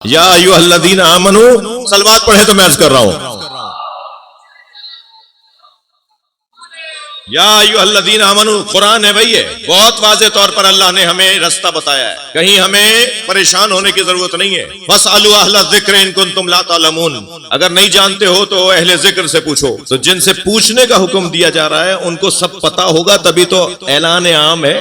یا ایھا الذین آمنو، صلوات پڑھے تو میں عرض کر رہا ہوں، یا ایھا الذین آمنو قرآن ہے بھائی، بہت واضح طور پر اللہ نے ہمیں راستہ بتایا ہے، کہیں ہمیں پریشان ہونے کی ضرورت نہیں ہے۔ فاسألوا اہل الذکر ان کنتم لا تعلمون، اگر نہیں جانتے ہو تو اہل ذکر سے پوچھو۔ تو جن سے پوچھنے کا حکم دیا جا رہا ہے ان کو سب پتا ہوگا، تبھی تو اعلان عام ہے،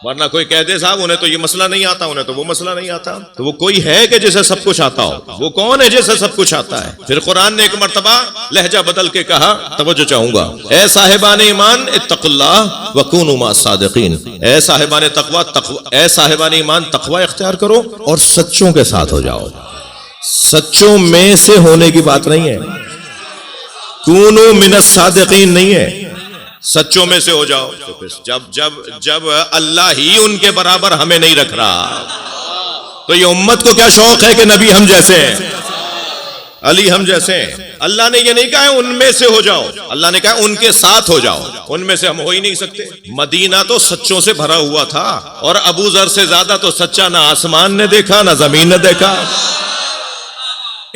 ورنہ کوئی کہہ دے صاحب انہیں تو یہ مسئلہ نہیں آتا، انہیں تو وہ مسئلہ نہیں آتا، تو وہ کوئی ہے کہ جسے سب کچھ آتا ہو؟ وہ کون ہے جسے سب کچھ آتا ہے؟ پھر قرآن نے ایک مرتبہ لہجہ بدل کے کہا، توجہ چاہوں گا، اے صاحبان ایمان اتقوا اللہ وکونوا مع الصادقین، اے صاحبان تقوی، اے صاحبان ایمان تقوی اختیار کرو اور سچوں کے ساتھ ہو جاؤ۔ سچوں میں سے ہونے کی بات نہیں ہے، کونوا من الصادقین نہیں ہے، سچوں میں سے ہو جاؤ۔ تو پھر جب اللہ ہی ان کے برابر ہمیں نہیں رکھ رہا تو یہ امت کو کیا شوق ہے کہ نبی ہم جیسے ہیں، علی ہم جیسے ہیں؟ اللہ نے یہ نہیں کہا ان میں سے ہو جاؤ، اللہ نے کہا ان کے ساتھ ہو جاؤ، ان میں سے ہم ہو ہی نہیں سکتے۔ مدینہ تو سچوں سے بھرا ہوا تھا، اور ابو ذر سے زیادہ تو سچا نہ آسمان نے دیکھا نہ زمین نے دیکھا۔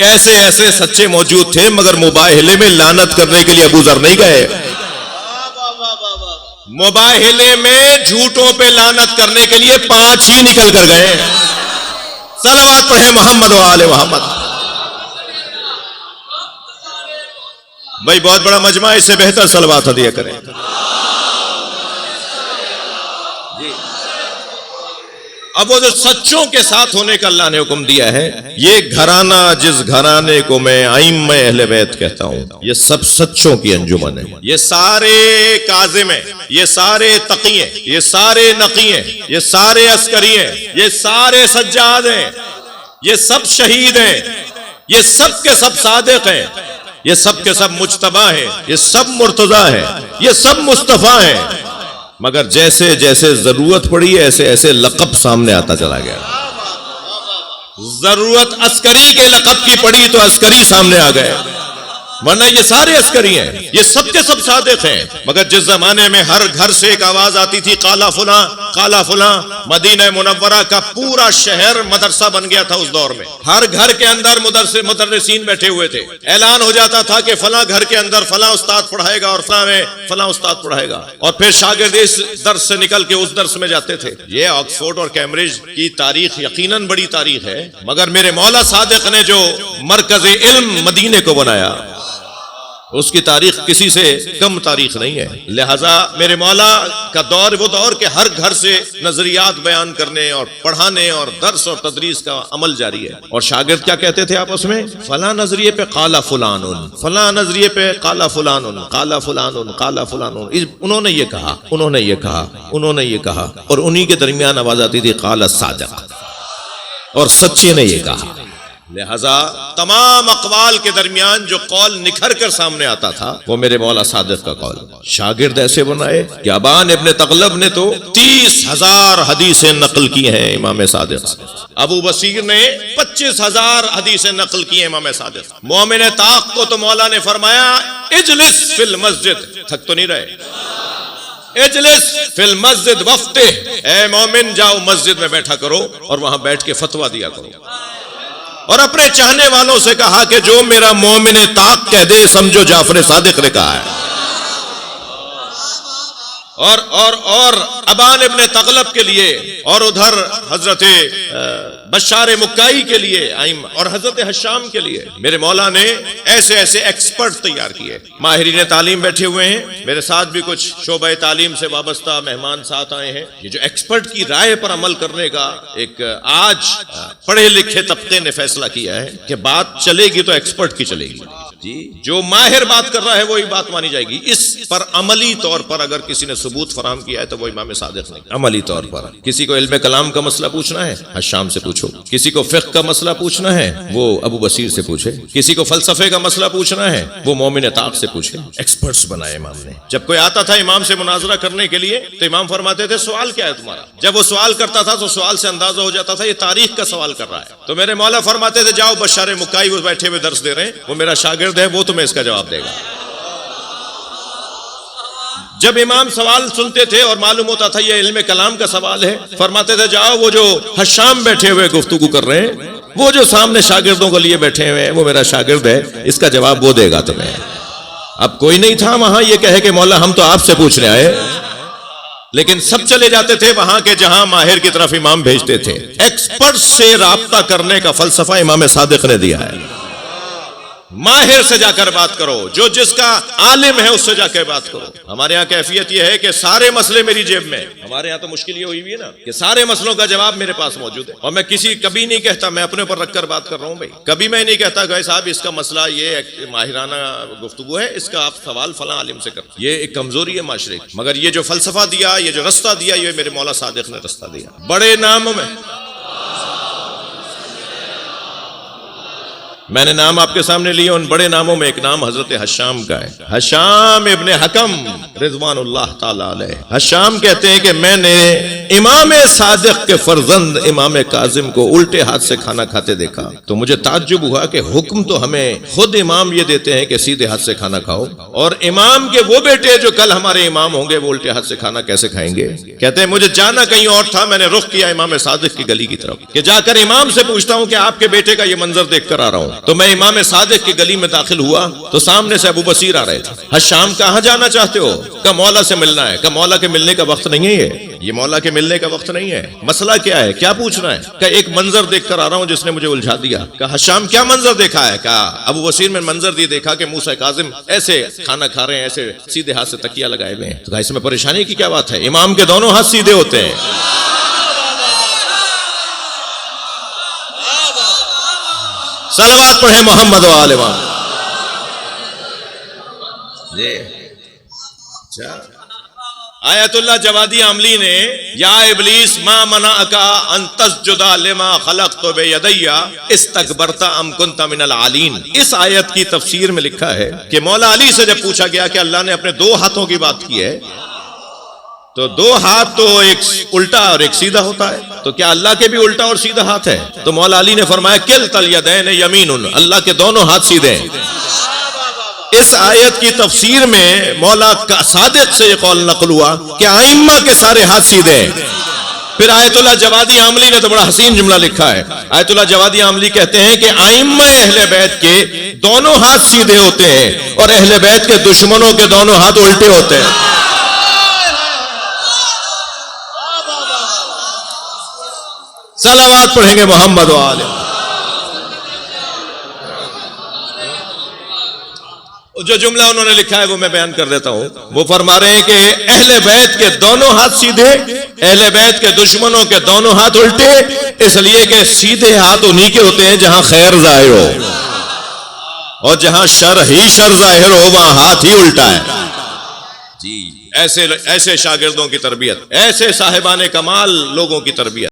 ایسے ایسے سچے موجود تھے، مگر مباہلے میں لعنت کرنے کے لیے ابو ذر نہیں گئے، مباہلے میں جھوٹوں پہ لعنت کرنے کے لیے 5 ہی نکل کر گئے۔ صلوات پڑھیں محمد و آل محمد۔ بھائی بہت بڑا مجمع ہے، اس سے بہتر صلوات ہدیہ کریں۔ اب وہ جو سچوں کے ساتھ ہونے کا اللہ نے حکم دیا ہے، یہ گھرانہ جس گھرانے کو میں ائمہ اہل بیت کہتا ہوں، یہ سب سچوں کی انجمن ہے، یہ سارے کاظم ہیں، یہ سارے تقی ہیں، یہ سارے نقی ہیں، یہ سارے عسکری ہیں، یہ سارے سجاد ہیں، یہ سب شہید ہیں، یہ سب کے سب صادق ہیں، یہ سب کے سب مجتبی ہیں، یہ سب مرتضی ہیں، یہ سب مصطفیٰ ہیں، مگر جیسے جیسے ضرورت پڑی ایسے ایسے لقب سامنے آتا چلا گیا۔ ضرورت عسکری کے لقب کی پڑی تو عسکری سامنے آ گئے، ورنہ یہ سارے عسکری ہیں، یہ سب کے سب صادق ہیں۔ مگر جس زمانے میں ہر گھر سے ایک آواز آتی تھی قال فلاں قال فلاں، مدینہ منورہ کا پورا شہر مدرسہ بن گیا تھا اس دور میں، ہر گھر کے اندر مدرسین بیٹھے ہوئے تھے، اعلان ہو جاتا تھا کہ فلاں گھر کے اندر فلاں استاد پڑھائے گا اور فلاں میں فلاں استاد پڑھائے گا، اور پھر شاگرد اس درس سے نکل کے اس درس میں جاتے تھے۔ یہ آکسفورڈ اور کیمبرج کی تاریخ یقیناً بڑی تاریخ ہے، مگر میرے مولا صادق نے جو مرکز علم مدینے کو بنایا اس کی تاریخ کسی سے کم تاریخ نہیں ہے۔ لہذا میرے مولا کا دور وہ دور کہ ہر گھر سے نظریات بیان کرنے اور پڑھانے اور درس اور تدریس کا عمل جاری ہے، اور شاگرد کیا کہتے تھے آپس میں؟ فلاں نظریے پہ قال فلان، فلاں نظریے پہ قال فلان، قال فلان، قال فلان، انہوں نے یہ کہا، انہوں نے یہ کہا، انہوں نے یہ کہا، اور انہی کے درمیان آواز آتی تھی قال الصادق، اور سچے نے یہ کہا۔ لہذا تمام اقوال کے درمیان جو قول نکھر کر سامنے آتا تھا وہ میرے مولا صادق کا قول۔ شاگرد ایسے بنائے کہ ابان ابن تغلب نے تو 30,000 حدیثیں نقل کی ہیں امام صادق سے، ابو بصیر نے 25,000 حدیثیں نقل کی ہیں امام صادق۔ مومن طاق کو تو مولا نے فرمایا اجلس فی المسجد، تھک تو نہیں رہے، اجلس فی المسجد وفتح، اے مومن جاؤ مسجد میں بیٹھا کرو اور وہاں بیٹھ کے فتویٰ دیا کرو، اور اپنے چاہنے والوں سے کہا کہ جو میرا مومن طاق کہہ دے سمجھو جعفر صادق نے کہا ہے۔ اور ابان ابن تغلب کے لیے، اور ادھر حضرت بشار مکائی کے لیے اور حضرت حشام کے لیے میرے مولا نے ایسے ایسے ایکسپرٹ تیار کیے، ماہرین تعلیم بیٹھے ہوئے ہیں، میرے ساتھ بھی کچھ شعبہ تعلیم سے وابستہ مہمان ساتھ آئے ہیں۔ یہ جو ایکسپرٹ کی رائے پر عمل کرنے کا ایک آج پڑھے لکھے طبقے نے فیصلہ کیا ہے کہ بات چلے گی تو ایکسپرٹ کی چلے گی، جی جو ماہر بات کر رہا ہے وہی بات مانی جائے گی۔ اس پر عملی طور پر اگر کسی نے ثبوت فراہم کیا ہے تو وہ امام صادق نہیں۔ عملی طور پر کسی کو علم کلام کا مسئلہ پوچھنا ہے حشام سے پوچھو، کسی کو فقہ کا مسئلہ پوچھنا ہے وہ ابو بصیر سے پوچھے، کسی کو فلسفے کا مسئلہ پوچھنا ہے وہ مومن طاق سے پوچھے۔ ایکسپرٹس بنائے امام نے۔ جب کوئی آتا تھا امام سے مناظرہ کرنے کے لیے تو امام فرماتے تھے سوال کیا ہے تمہارا؟ جب وہ سوال کرتا تھا تو سوال سے اندازہ ہو جاتا تھا یہ تاریخ کا سوال کر رہا ہے، تو میرے مولا فرماتے تھے جاؤ بشار مکائی وہ بیٹھے ہوئے درس دے رہے ہیں، وہ میرا شاگرد ہے، وہ تمہیں اس کا جواب دے گا۔ جب امام سوال سنتے تھے اور معلوم ہوتا تھا یہ علم کلام کا سوال ہے، فرماتے تھے جاؤ وہ جو حشام بیٹھے ہوئے گفتگو کر رہے ہیں وہ جو سامنے شاگردوں کو لیے بیٹھے ہوئے ہیں وہ میرا شاگرد ہے، اس کا جواب وہ دے گا تمہیں۔ اب کوئی نہیں تھا وہاں یہ کہے کہ مولا ہم تو آپ سے پوچھنے آئے، لیکن سب چلے جاتے تھے وہاں کے جہاں ماہر کی طرف امام بھیجتے تھے۔ ایکسپرٹ سے رابطہ کرنے کا فلسفہ امام صادق نے دیا ہے۔ ماہر سے جا کر بات کرو، جو جس کا عالم ہے اس سے جا کے بات کرو۔ ہمارے ہاں کیفیت یہ ہے کہ سارے مسئلے میری جیب میں، ہمارے ہاں تو مشکل یہ ہوئی ہوئی ہے نا کہ سارے مسئلوں کا جواب میرے پاس موجود ہے، اور میں کبھی نہیں کہتا میں اپنے اوپر رکھ کر بات کر رہا ہوں بھائی، کبھی میں نہیں کہتا کہ صاحب اس کا مسئلہ یہ ماہرانہ گفتگو ہے، اس کا آپ سوال فلاں عالم سے کریں، یہ ایک کمزوری ہے معاشرے کی۔ مگر یہ جو فلسفہ دیا، یہ جو رستہ دیا، یہ میرے مولا صادق نے رستہ دیا۔ بڑے نام میں نے نام آپ کے سامنے لیے، ان بڑے ناموں میں ایک نام حضرت حشام کا ہے، حشام ابن حکم رضوان اللہ تعالی علیہ۔ حشام کہتے ہیں کہ میں نے امام صادق کے فرزند امام کاظم کو الٹے ہاتھ سے کھانا کھاتے دیکھا، تو مجھے تعجب ہوا کہ حکم تو ہمیں خود امام یہ دیتے ہیں کہ سیدھے ہاتھ سے کھانا کھاؤ، اور امام کے وہ بیٹے جو کل ہمارے امام ہوں گے وہ الٹے ہاتھ سے کھانا کیسے کھائیں گے؟ کہتے ہیں مجھے جانا کہیں اور تھا، میں نے رخ کیا امام صادق کی گلی کی طرف کہ جا کر امام سے پوچھتا ہوں کہ آپ کے بیٹے کا یہ منظر دیکھ کر آ رہا ہوں۔ تو میں امام صادق کی گلی میں داخل ہوا تو سامنے سے ابو بصیر آ رہے تھے۔ حشام کہاں جانا چاہتے ہو؟ کہ مولا سے ملنا ہے۔ کہ مولا کے ملنے کا وقت نہیں ہے یہ مولا کے ملنے کا وقت نہیں ہے، مسئلہ کیا ہے، کیا پوچھنا ہے؟ کہ ایک منظر دیکھ کر آ رہا ہوں جس نے مجھے الجھا دیا۔ کہ حشام کیا منظر دیکھا ہے؟ کہا ابو بصیر میں منظر یہ دیکھا کہ موسیٰ کاظم ایسے کھانا کھا رہے ہیں، ایسے سیدھے ہاتھ سے تکیہ لگائے ہوئے ہیں۔ تو اس میں پریشانی کی کیا بات ہے؟ امام کے دونوں ہاتھ سیدھے ہوتے ہیں۔ صلوات پڑھیں محمد و آل محمد۔ آیت اللہ جوادی عاملی نے یا ابلیس ما منعک ان تسجد لما خلقت بیدی استکبرت ام کنت من العالین، اس آیت کی تفسیر میں لکھا ہے کہ مولا علی سے جب پوچھا گیا کہ اللہ نے اپنے دو ہاتھوں کی بات کی ہے تو دو ہاتھ تو ایک الٹا اور ایک سیدھا ہوتا ہے، تو کیا اللہ کے بھی الٹا اور سیدھا ہاتھ ہے؟ تو مولا علی نے فرمایا کلتا الیدین یمین، اللہ کے دونوں ہاتھ سیدھے ہیں۔ اس آیت کی تفسیر میں مولا صادق سے یہ قول نقل ہوا کہ ائمہ کے سارے ہاتھ سیدھے ہیں۔ پھر آیت اللہ جوادی عاملی نے تو بڑا حسین جملہ لکھا ہے۔ آیت اللہ جوادی عاملی کہتے ہیں کہ ائمہ اہل بیت کے دونوں ہاتھ سیدھے ہوتے ہیں اور اہل بیت کے دشمنوں کے دونوں ہاتھ الٹے ہوتے ہیں۔ صلوات پڑھیں گے محمد و آل۔ جو جملہ انہوں نے لکھا ہے وہ میں بیان کر دیتا ہوں۔ وہ فرما رہے ہیں کہ اہل بیت کے دونوں ہاتھ سیدھے، اہل بیت کے دشمنوں کے دونوں ہاتھ الٹے، اس لیے کہ سیدھے ہاتھ انہی کے ہوتے ہیں جہاں خیر ظاہر ہو، اور جہاں شر ہی شر ظاہر ہو وہاں ہاتھ ہی الٹا ہے۔ جی ایسے شاگردوں کی تربیت، ایسے صاحبان کمال لوگوں کی تربیت۔